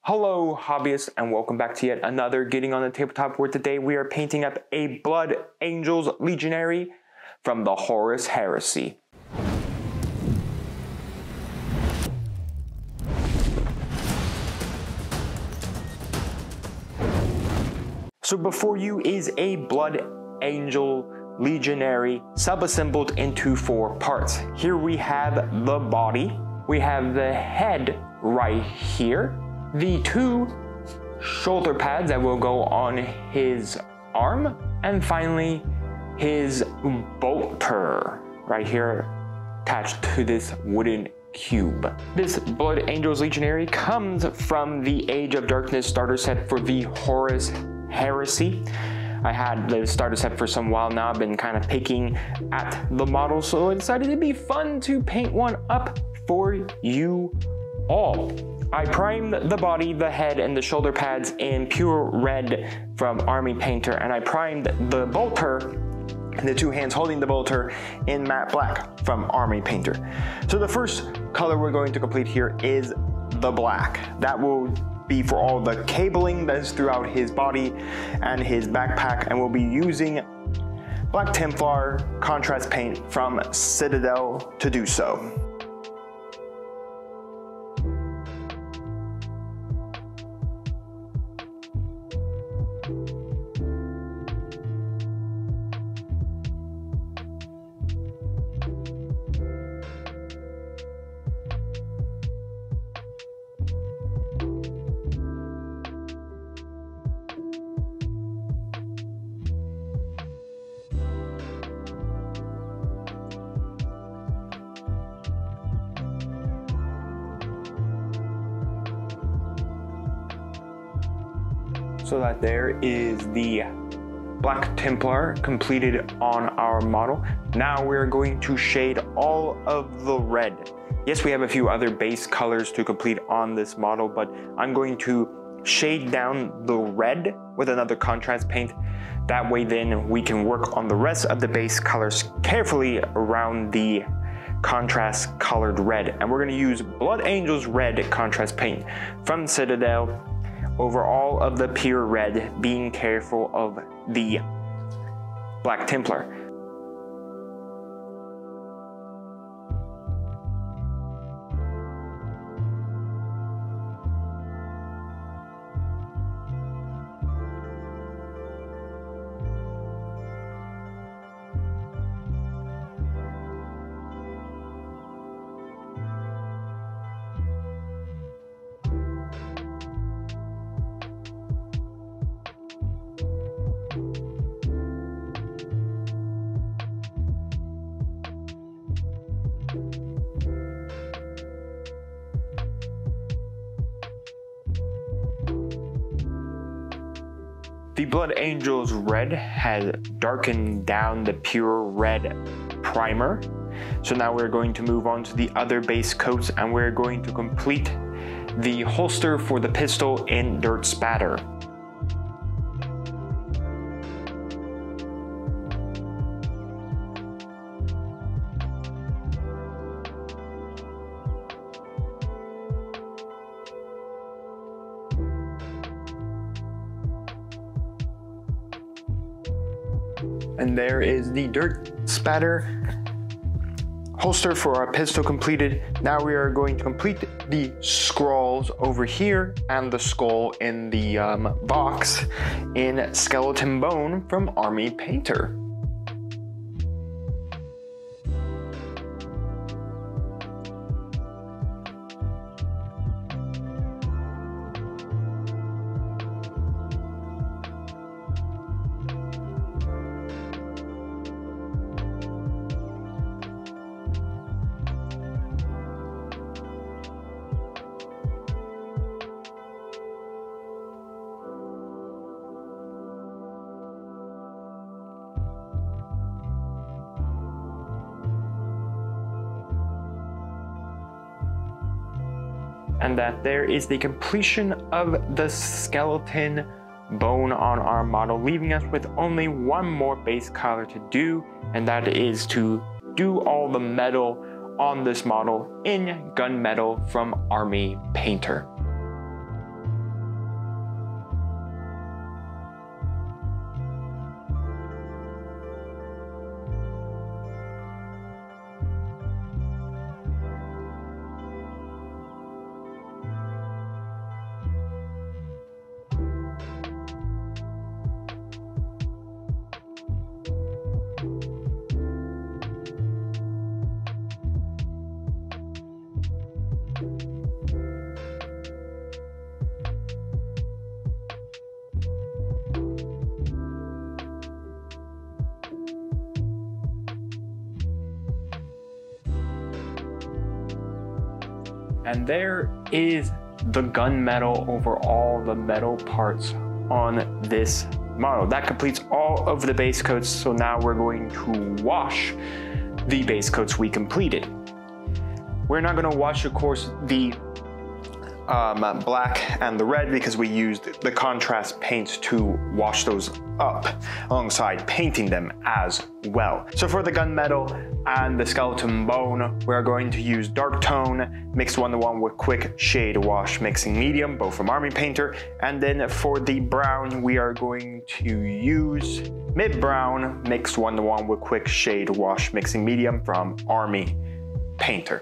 Hello hobbyists, and welcome back to yet another Getting on the Tabletop, where today we are painting up a Blood Angels Legionary from the Horus Heresy. So before you is a Blood Angel Legionary sub-assembled into 4 parts. Here we have the body, we have the head right here, the 2 shoulder pads that will go on his arm, and finally his bolter right here attached to this wooden cube. This Blood Angels Legionary comes from the Age of Darkness starter set for the Horus Heresy. I had the starter set for some while now. I've been kind of picking at the model, so I decided it'd be fun to paint one up for you all. I primed the body, the head, and the shoulder pads in pure red from Army Painter, and I primed the bolter and the 2 hands holding the bolter in matte black from Army Painter. So the first color we're going to complete here is the black. That will be for all the cabling that is throughout his body and his backpack, and we'll be using Black Templar contrast paint from Citadel to do so. So that there is the Black Templar completed on our model. Now we're going to shade all of the red. Yes, we have a few other base colors to complete on this model, but I'm going to shade down the red with another contrast paint. That way then we can work on the rest of the base colors carefully around the contrast colored red. And we're going to use Blood Angels red contrast paint from Citadel over all of the pure red, being careful of the Black Templar. The Blood Angels red has darkened down the pure red primer. So now we're going to move on to the other base coats, and we're going to complete the holster for the pistol in dirt spatter. And there is the dirt spatter holster for our pistol completed. Now we are going to complete the scrolls over here and the skull in the box in skeleton bone from Army Painter. And that there is the completion of the skeleton bone on our model, leaving us with only one more base color to do, and that is to do all the metal on this model in gunmetal from Army Painter. And there is the gunmetal over all the metal parts on this model. That completes all of the base coats, so now we're going to wash the base coats we completed. We're not going to wash, of course, the black and the red because we used the contrast paints to wash those up alongside painting them as well. So for the gunmetal and the skeleton bone, we're going to use dark tone mixed 1-to-1 with quick shade wash mixing medium, both from Army Painter. And then for the brown, we are going to use mid brown mixed 1-to-1 with quick shade wash mixing medium from Army Painter.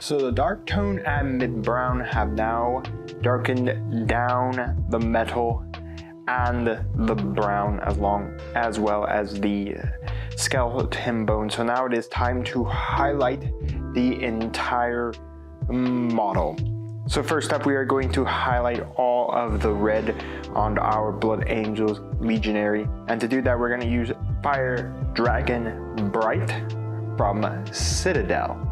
So the dark tone and mid brown have now darkened down the metal and the brown as well as the skeleton bone. So now it is time to highlight the entire model. So first up, we are going to highlight all of the red on our Blood Angels Legionary. And to do that, we're going to use Fire Dragon Bright from Citadel.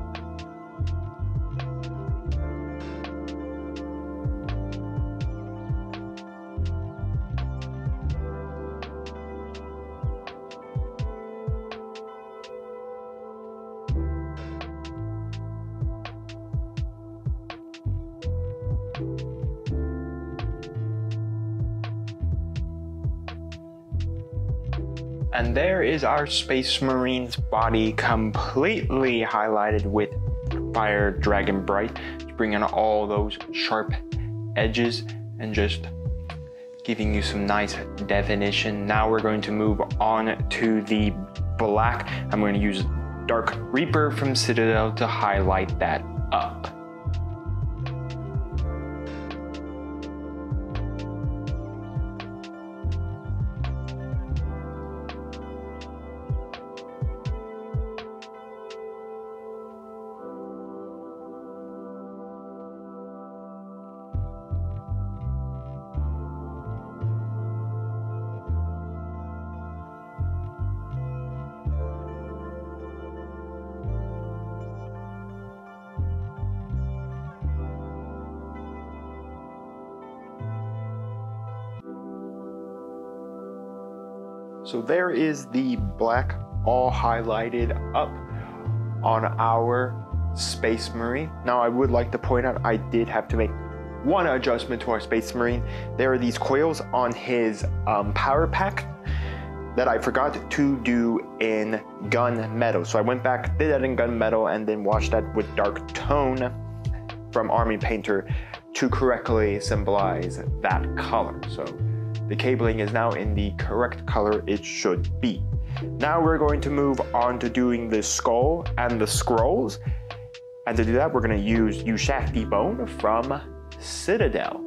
And there is our Space Marine's body completely highlighted with Fire Dragon Bright to bring in all those sharp edges and just giving you some nice definition. Now we're going to move on to the black. I'm going to use Dark Reaper from Citadel to highlight that up. So there is the black all highlighted up on our Space Marine. Now I would like to point out I did have to make one adjustment to our Space Marine. There are these coils on his power pack that I forgot to do in gunmetal. So I went back, did that in gunmetal, and then washed that with dark tone from Army Painter to correctly symbolize that color. So the cabling is now in the correct color it should be. Now we're going to move on to doing the skull and the scrolls. And to do that, we're going to use Ushakti Bone from Citadel.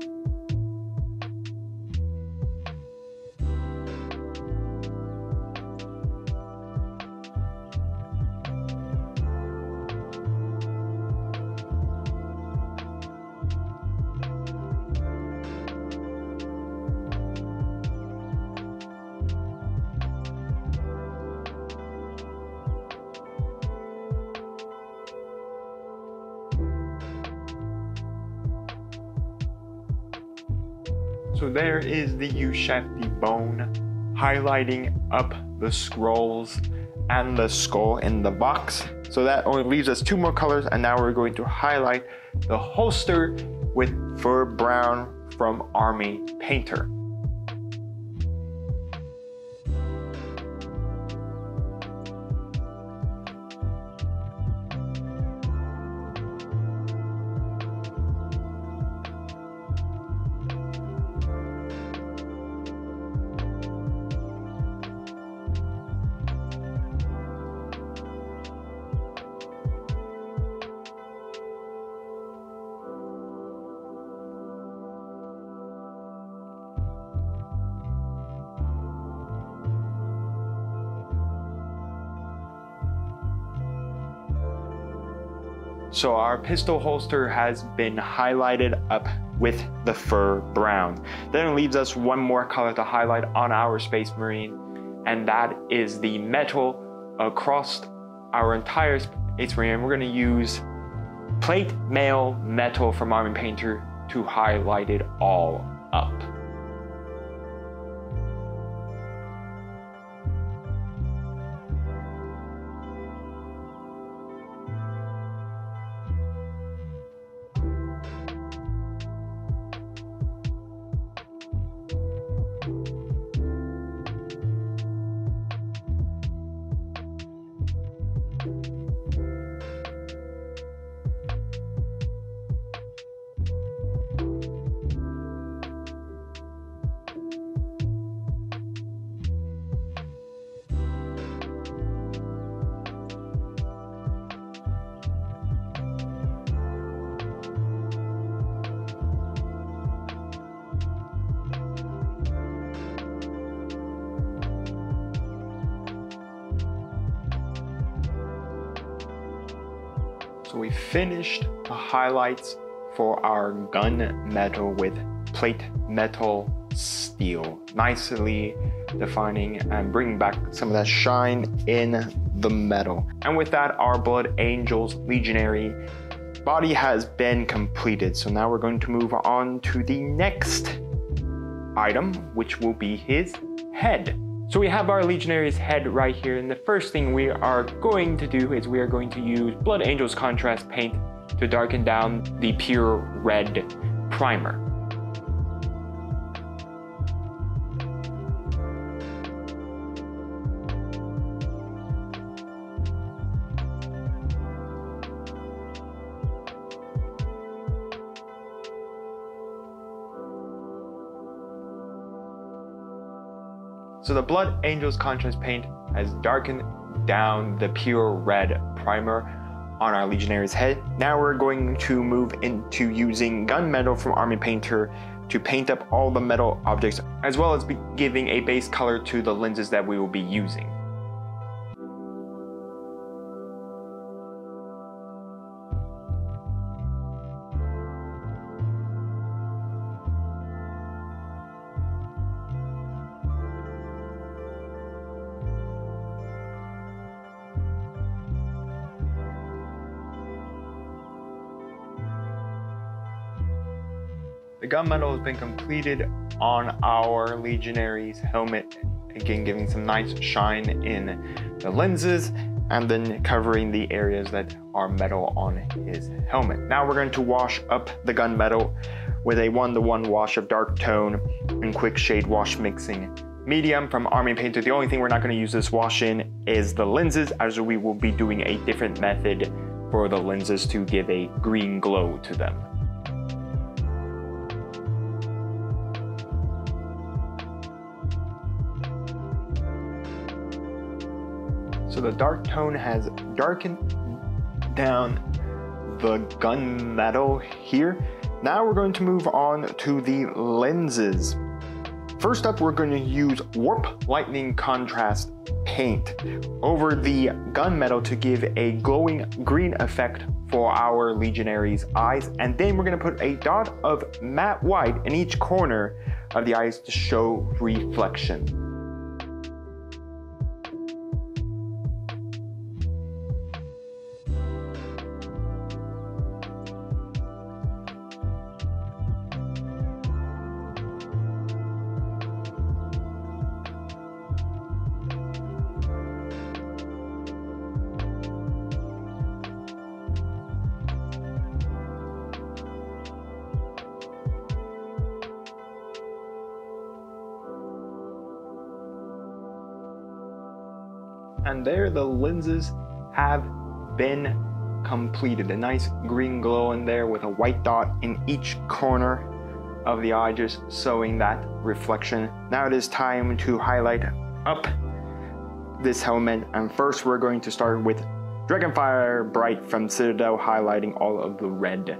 So there is the Ushefti bone, highlighting up the scrolls and the skull in the box. So that only leaves us 2 more colors, and now we're going to highlight the holster with fur brown from Army Painter. So our pistol holster has been highlighted up with the fur brown. Then it leaves us 1 more color to highlight on our Space Marine, and that is the metal across our entire Space Marine. We're going to use plate mail metal from Army Painter to highlight it all up. So we finished the highlights for our gun metal with plate metal steel, nicely defining and bringing back some of that shine in the metal. And with that, our Blood Angels Legionary body has been completed. So now we're going to move on to the next item, which will be his head. So we have our Legionary's head right here, and the first thing we are going to do is we are going to use Blood Angels contrast paint to darken down the pure red primer. So the Blood Angels contrast paint has darkened down the pure red primer on our Legionary's head. Now we're going to move into using gunmetal from Army Painter to paint up all the metal objects, as well as giving a base color to the lenses that we will be using. The gunmetal has been completed on our Legionary's helmet, again giving some nice shine in the lenses and then covering the areas that are metal on his helmet. Now we're going to wash up the gunmetal with a 1-to-1 wash of dark tone and quick shade wash mixing medium from Army Painter. The only thing we're not going to use this wash in is the lenses, as we will be doing a different method for the lenses to give a green glow to them. So the dark tone has darkened down the gunmetal here. Now we're going to move on to the lenses. First up, we're going to use Warp Lightning Contrast paint over the gunmetal to give a glowing green effect for our Legionary's eyes. And then we're going to put a dot of matte white in each corner of the eyes to show reflection. And there the lenses have been completed. A nice green glow in there with a white dot in each corner of the eye, just showing that reflection. Now it is time to highlight up this helmet, and first we're going to start with Dragonfire Bright from Citadel, highlighting all of the red.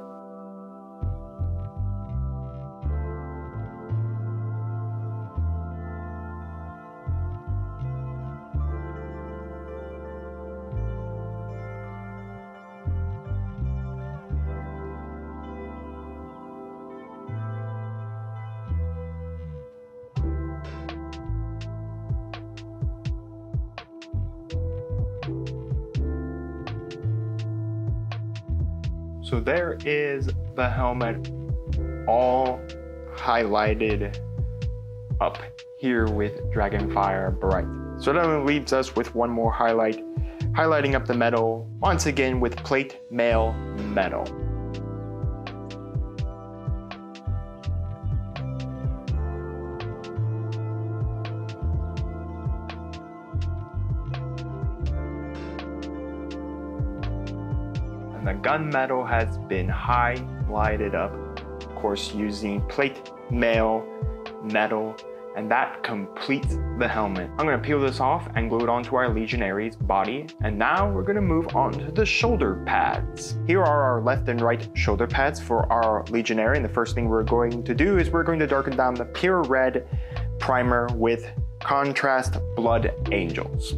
So there is the helmet all highlighted up here with Dragonfire Bright. So that only leaves us with one more highlight, highlighting up the metal once again with plate mail metal. The gunmetal has been highlighted up, of course, using plate mail metal, and that completes the helmet. I'm going to peel this off and glue it onto our legionary's body, and now we're going to move on to the shoulder pads. Here are our left and right shoulder pads for our legionary, and the first thing we're going to do is we're going to darken down the pure red primer with contrast Blood Angels.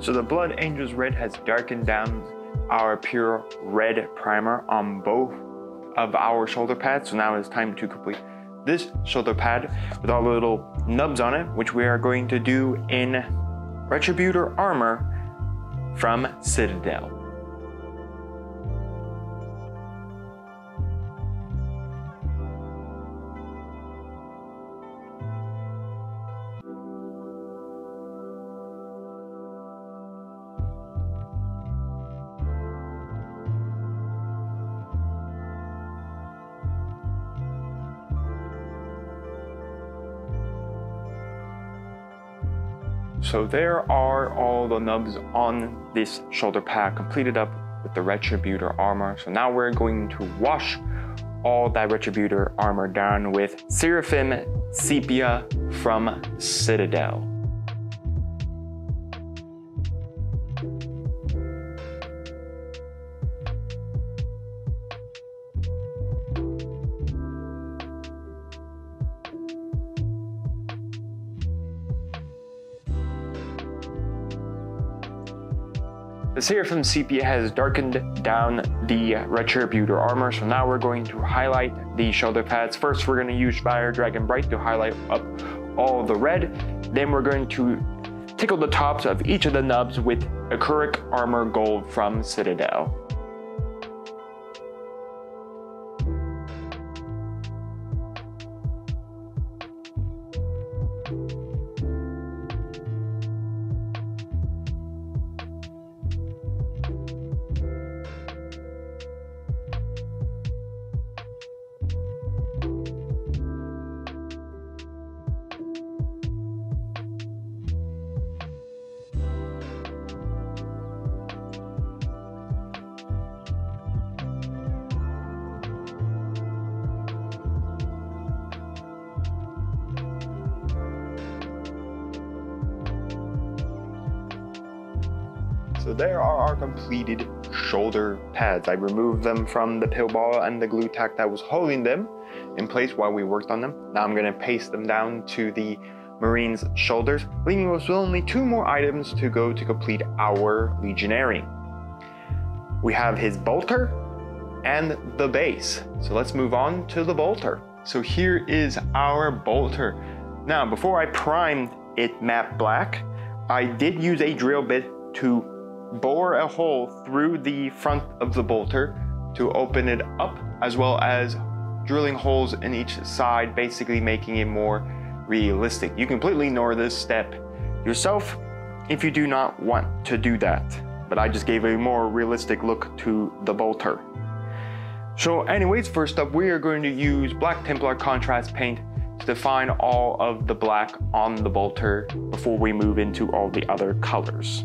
So the Blood Angels Red has darkened down our pure red primer on both of our shoulder pads. So now it's time to complete this shoulder pad with all the little nubs on it, which we are going to do in Retributor armor from Citadel. So there are all the nubs on this shoulder pad completed up with the Retributor armor. So now we're going to wash all that Retributor armor down with Seraphim Sepia from Citadel. The Seraphim Sepia has darkened down the Retributor armor, so now we're going to highlight the shoulder pads. First, we're going to use Fire Dragon Bright to highlight up all the red. Then we're going to tickle the tops of each of the nubs with Acrylic Armor Gold from Citadel. So there are our completed shoulder pads. I removed them from the pill ball and the glue tack that was holding them in place while we worked on them. Now I'm going to paste them down to the Marine's shoulders, leaving us with only 2 more items to go to complete our Legionary. We have his bolter and the base. So let's move on to the bolter. So here is our bolter. Now, before I primed it matte black, I did use a drill bit to bore a hole through the front of the bolter to open it up, as well as drilling holes in each side, basically making it more realistic. You completely ignore this step yourself if you do not want to do that, but I just gave a more realistic look to the bolter. So anyways, first up we are going to use Black Templar contrast paint to define all of the black on the bolter before we move into all the other colors.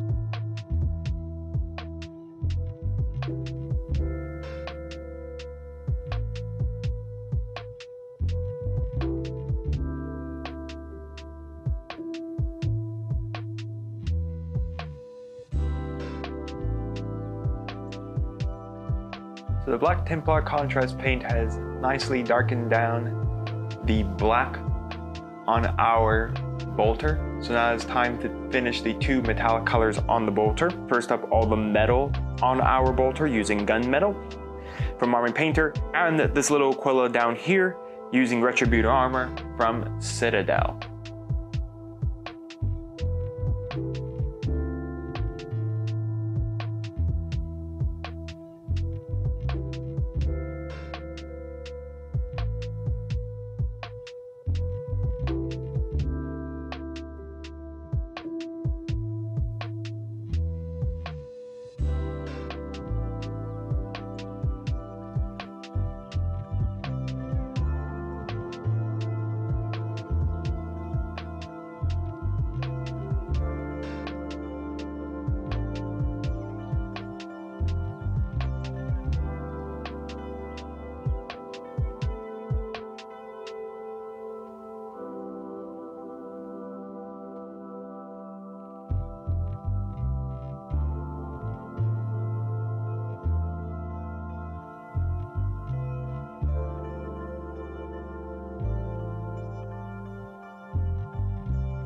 So the Black Templar contrast paint has nicely darkened down the black on our bolter. So now it's time to finish the two metallic colors on the bolter. First up, all the metal on our bolter using gunmetal from Army Painter, and this little Aquila down here using Retributor armor from Citadel.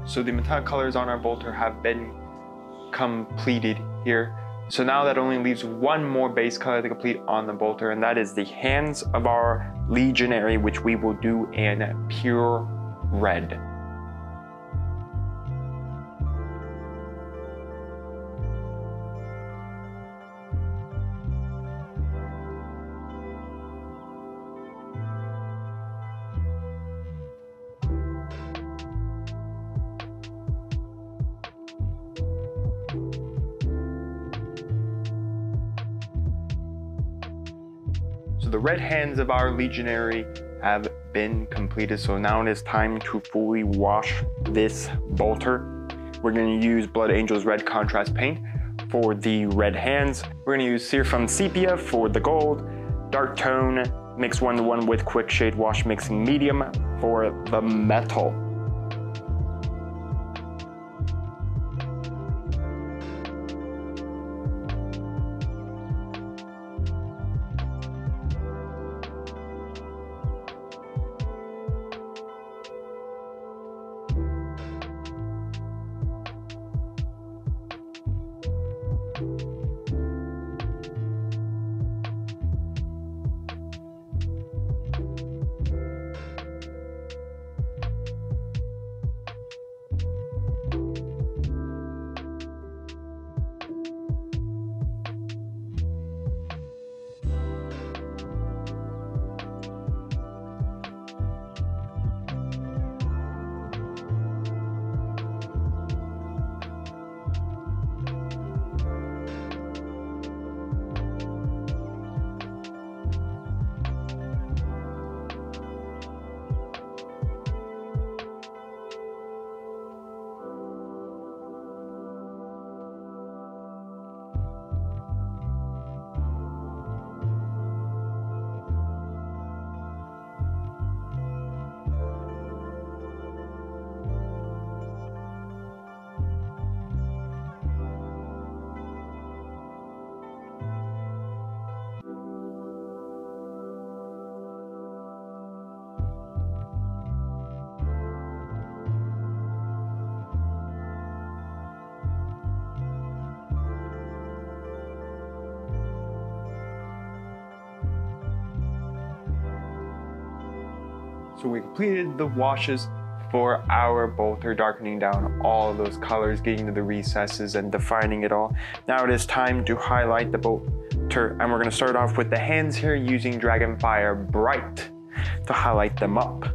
So the metallic colors on our bolter have been completed here. So now that only leaves one more base color to complete on the bolter, and that is the hands of our legionary, which we will do in pure red. So the red hands of our legionary have been completed, so now it is time to fully wash this bolter. We're going to use Blood Angels red contrast paint for the red hands. We're going to use Searfum Sepia for the gold, Dark Tone mix 1-to-1 with Quick Shade Wash mixing medium for the metal. So we completed the washes for our bolter, darkening down all of those colors, getting to the recesses and defining it all. Now it is time to highlight the bolter, and we're going to start off with the hands here using Dragonfire Bright. to highlight them up.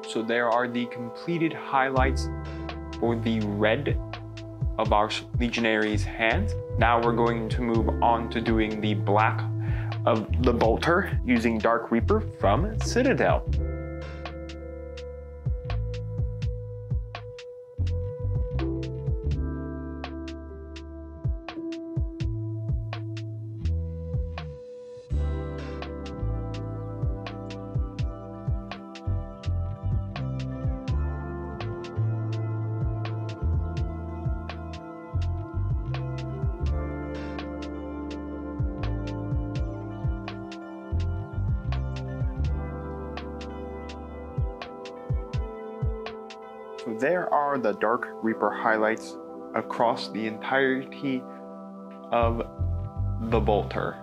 So there are the completed highlights for the red of our legionary's hands. Now we're going to move on to doing the black of the bolter using Dark Reaper from Citadel. So there are the Dark Reaper highlights across the entirety of the bolter.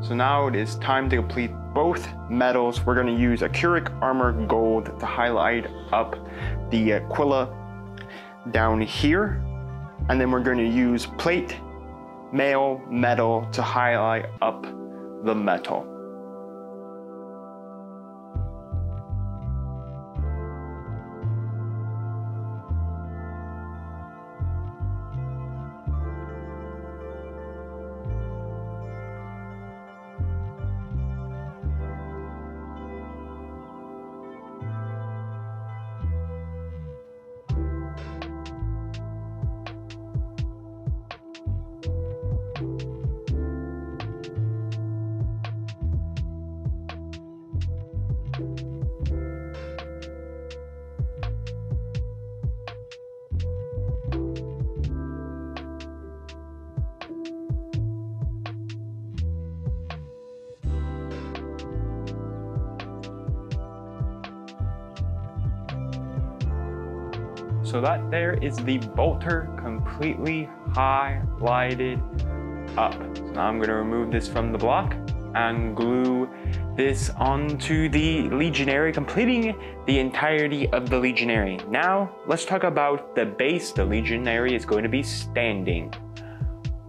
So now it is time to complete both medals. We're going to use Acuric Armor Gold to highlight up the Aquila down here. And then we're going to use Plate Mail Metal to highlight up the metal. So that there is the bolter completely highlighted up. So now I'm going to remove this from the block and glue this onto the legionary, completing the entirety of the legionary. Now let's talk about the base the legionary is going to be standing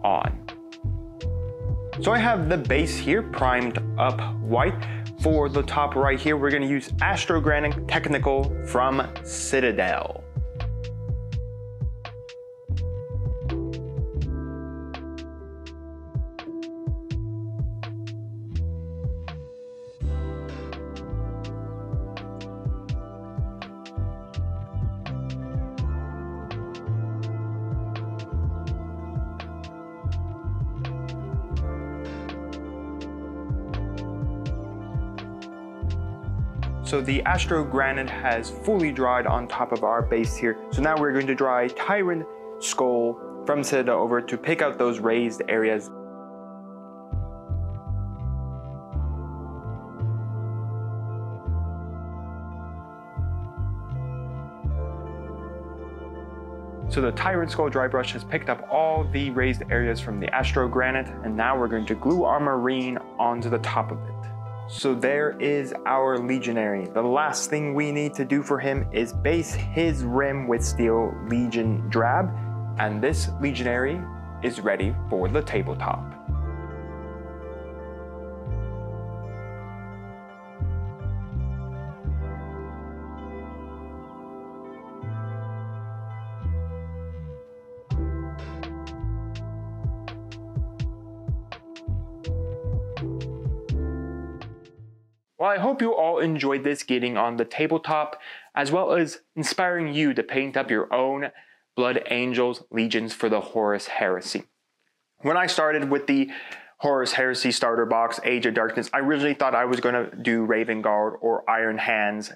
on. So I have the base here primed up white. For the top right here, we're going to use Astro Granite Technical from Citadel. So the Astro Granite has fully dried on top of our base here. So now we're going to dry Tyrant Skull from Citadel over to pick out those raised areas. So the Tyrant Skull dry brush has picked up all the raised areas from the Astro Granite, and now we're going to glue our marine onto the top of it. So there is our legionary. The last thing we need to do for him is base his rim with Steel Legion Drab, and this legionary is ready for the tabletop. Well, I hope you all enjoyed this getting on the tabletop, as well as inspiring you to paint up your own Blood Angels Legions for the Horus Heresy. When I started with the Horus Heresy starter box, Age of Darkness, I originally thought I was going to do Raven Guard or Iron Hands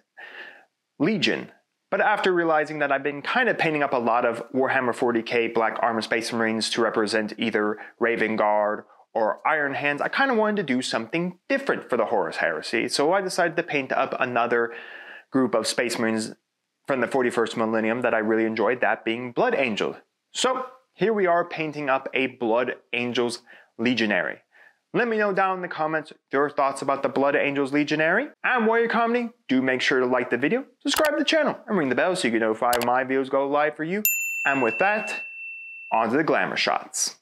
Legion. But after realizing that I've been kind of painting up a lot of Warhammer 40k Black Armor Space Marines to represent either Raven Guard or Iron Hands, I kind of wanted to do something different for the Horus Heresy, so I decided to paint up another group of Space Marines from the 41st millennium that I really enjoyed, that being Blood Angels. So here we are painting up a Blood Angels Legionary. Let me know down in the comments your thoughts about the Blood Angels Legionary. And while you're commenting, do make sure to like the video, subscribe to the channel, and ring the bell so you get notified when my videos go live for you. And with that, on to the glamour shots.